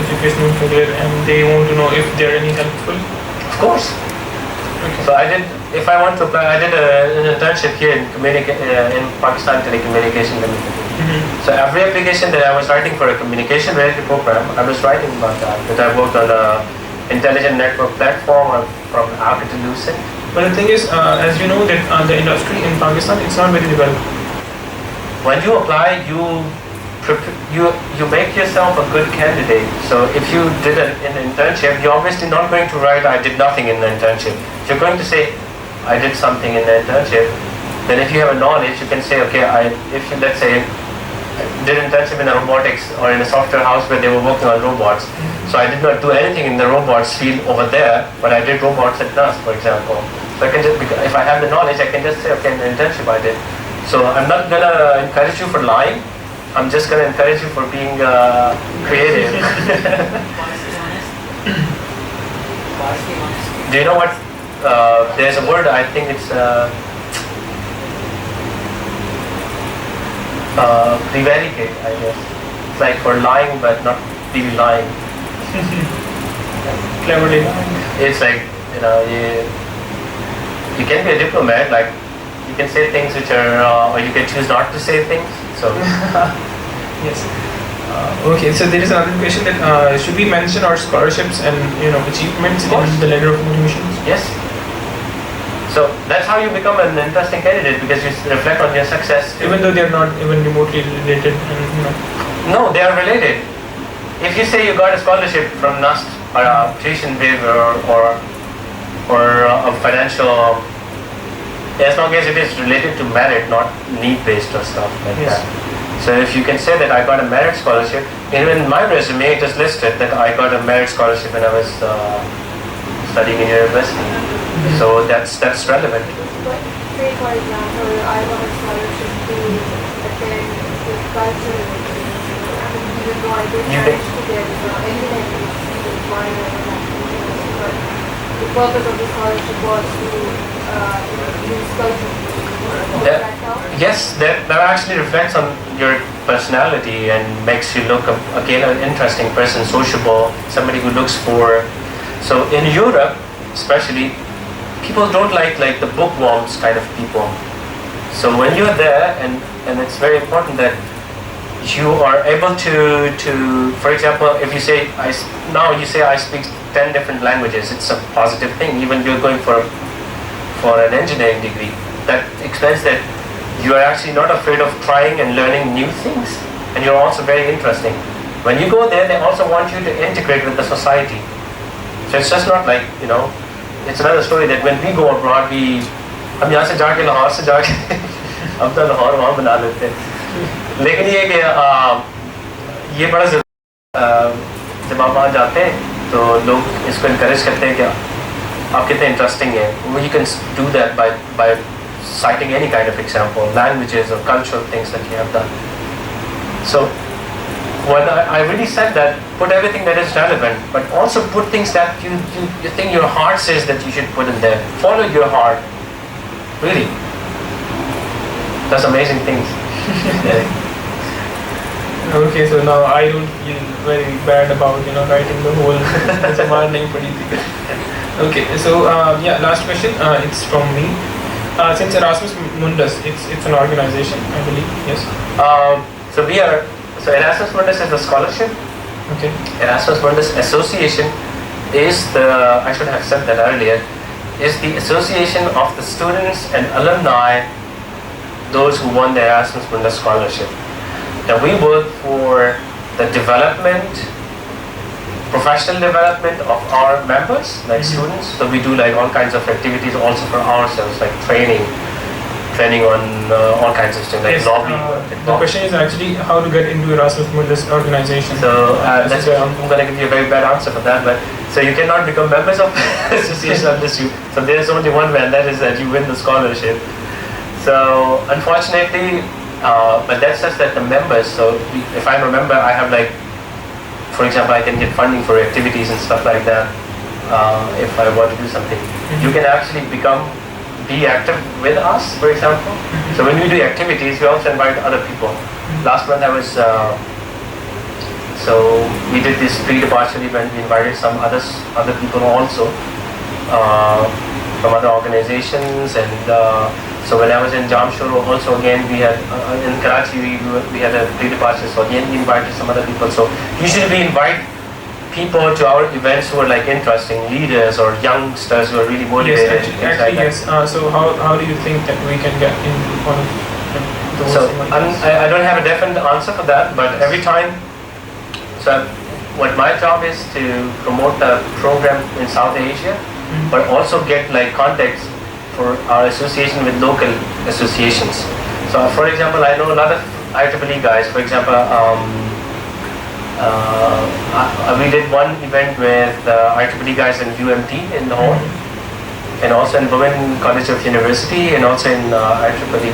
educational career, and they want to know if they are any helpful. Of course. Okay. So if I want to apply, I did an internship here in Pakistan Telecommunication Limited. So every application that I was writing for a communication related program, I was writing about that I worked on a intelligent network platform from Alcatel to Lucent. But the thing is, as you know, that the industry in Pakistan, it's not very developed. When you apply, you make yourself a good candidate. So if you did an internship, you're obviously not going to write, I did nothing in the internship. You're going to say, I did something in the internship. Then if you have a knowledge, you can say, okay, let's say did internship in a robotics or in a software house where they were working on robots. So I did not do anything in the robots field over there, but I did robots at NUS, for example. So I can just, if I have the knowledge, I can just say, okay, an internship I did. So I'm not gonna encourage you for lying. I'm just gonna encourage you for being creative. Do you know what? There's a word. I think it's prevaricate, I guess. It's like for lying, but not really lying. Cleverly. It's like, you can be a diplomat. Like you can say things which are, or you can choose not to say things. So yes. Okay, so there is another question that should we mention our scholarships and achievements in the letter of motivation? Yes. So that's how you become an interesting candidate, because you reflect on your success. Even though they are not even remotely related, and No, they are related. If you say you got a scholarship from NUST or a tuition waiver or a financial, as long as it is related to merit, not need-based or stuff like yes. that. So if you can say that I got a merit scholarship, even in my resume it is listed that I got a merit scholarship when I was studying in university. So that's relevant. But say for example, I got a scholarship to attend the cultural event. I mean, even though I didn't manage to get any activity in minor or activities, but the purpose of the scholarship was to use culture. Yes, that actually reflects on your personality and makes you look again an interesting person, sociable, somebody who looks for. So in Europe, especially, people don't like the bookworms kind of people. So when you're there, and it's very important that you are able to for example, if you say I speak 10 different languages, it's a positive thing. Even if you're going for an engineering degree, that explains that you are actually not afraid of trying and learning new things, and you're also very interesting. When you go there, they also want you to integrate with the society. So it's just not like, it's another story that when we go abroad, हम यहाँ से जाके लाहौर से जाके अब तो लाहौर वहाँ बना लेते हैं, लेकिन ये कि ये बड़ा जब आप वहाँ जाते हैं तो लोग इसको encourage करते हैं कि आप कितने interesting हैं. You can do that by citing any kind of example, languages or cultural things that you have done. So when I really said that, put everything that is relevant, but also put things that you think your heart says that you should put in there. Follow your heart. Really. Does amazing things. Okay, so now I don't feel very bad about writing the whole Samar name for you. Okay, so yeah, last question. It's from me. Since Erasmus Mundus, it's an organization, I believe. Yes. So Erasmus Mundus is a scholarship. Okay. Erasmus Mundus Association is I should have said that earlier, is the association of the students and alumni, those who won the Erasmus Mundus scholarship. Now we work for the development, professional development of our members, like students. So we do all kinds of activities also for ourselves, like training on all kinds of things, like yes, lobby. The question is actually how to get into Erasmus Mundus organization. So I'm going to give you a very bad answer for that, but so you cannot become members of association unless you. So there is only one way, and that is that you win the scholarship. So unfortunately, but that's just that the members. So if I'm a member, I have for example, I can get funding for activities and stuff like that. If I want to do something, you can actually be active with us, for example. So when we do activities, we also invite other people. Last month I was, so we did this pre-departure event. We invited some other people also from other organizations, and so when I was in Jamshoro, also again we had in Karachi we had a pre-departure. So again we invited some other people. So usually we invite people to our events who are interesting leaders or youngsters who are really motivated. Yes, actually yes. So how do you think that we can get in one of those? So I don't have a definite answer for that, but every time. So what my job is to promote the program in South Asia, but also get contacts for our association with local associations. So for example, I know a lot of IEEE guys. For example, we did one event with IEEE guys in UMT in the hall, and also in Women College of University, and also in IEEE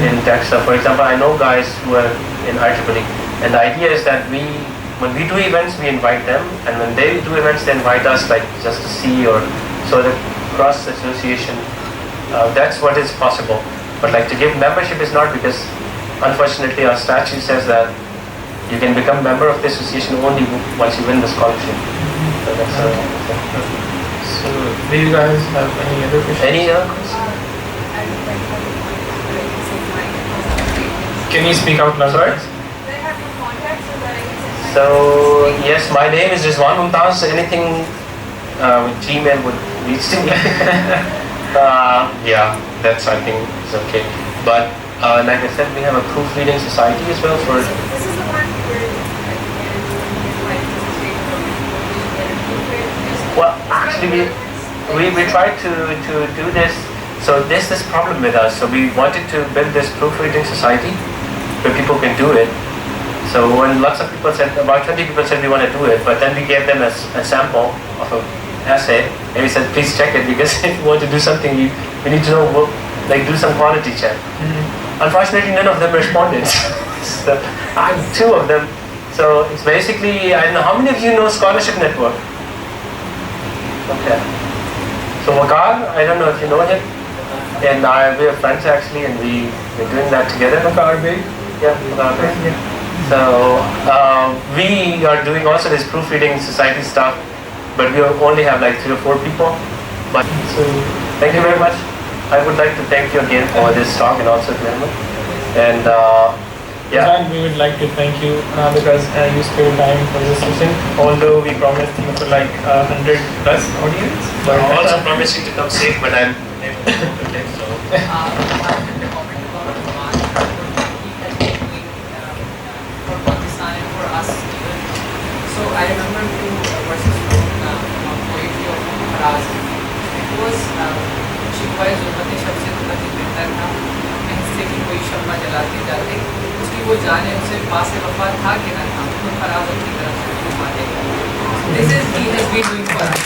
in Texas. For example, I know guys who are in IEEE, and the idea is that when we do events, we invite them, and when they do events, they invite us, like just to see, or so the cross association. That's what is possible. But like to give membership is not, because unfortunately our statute says that you can become member of the association only once you win the scholarship. So that's So do you guys have any other questions? Any other questions? Can you speak out loud? Sorry? So yes, my name is Rizwan Mumtaz. Anything with Gmail would reach to me. Yeah, that's, I think is okay. But like I said, we have a proofreading society as well for. This is the one where Well, actually, we tried to do this. So there's this problem with us. So we wanted to build this proofreading society where people can do it. So when lots of people said, about 20 people said we want to do it, but then we gave them a sample of an essay, and we said, please check it, because if you want to do something, we need to know, like do some quality check. Unfortunately, none of them responded. So I have 2 of them. So it's basically, I don't know, how many of you know Scholarship Network? Okay. So Wakar, I don't know if you know him, and we are friends actually, and we're doing that together. Wakar Bey? Yeah, Wakar Bey. Yeah. So we are doing also this proofreading society stuff, but we only have like 3 or 4 people. But so thank you very much. I would like to thank you again for this talk, and also to Mehmet. And yeah, Rizwan, we would like to thank you because you spared time for this session. Although we promised you for like 100 plus audience, but I'm also promising to come safe when I'm okay. So. So I remember 2 verses from poetry of Mumtaz. It was शिकवाए ज़ुल्मत शब से तुलती बेहतर था, हिस्से की कोई शम्मा जलाते जाते, उसकी वो जाने उसे पास वफा था कि न था, तो फराज अपनी तरफ से क्यों माने. This is he has been doing for us.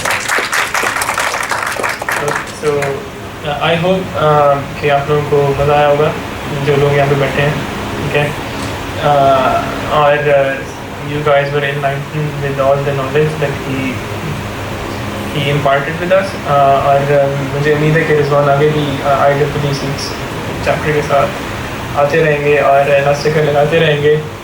So I hope कि आप लोगों को मज़ा आया होगा, जो लोग यहाँ पे बैठे हैं, ठीक है. और you guys were enlightened with all the knowledge that he imparted with us. और मुझे उम्मीद है कि रिजवान आगे भी IEEE 6 चैप्टर के साथ आते रहेंगे और लास्ट चक्कर लगाते रहेंगे.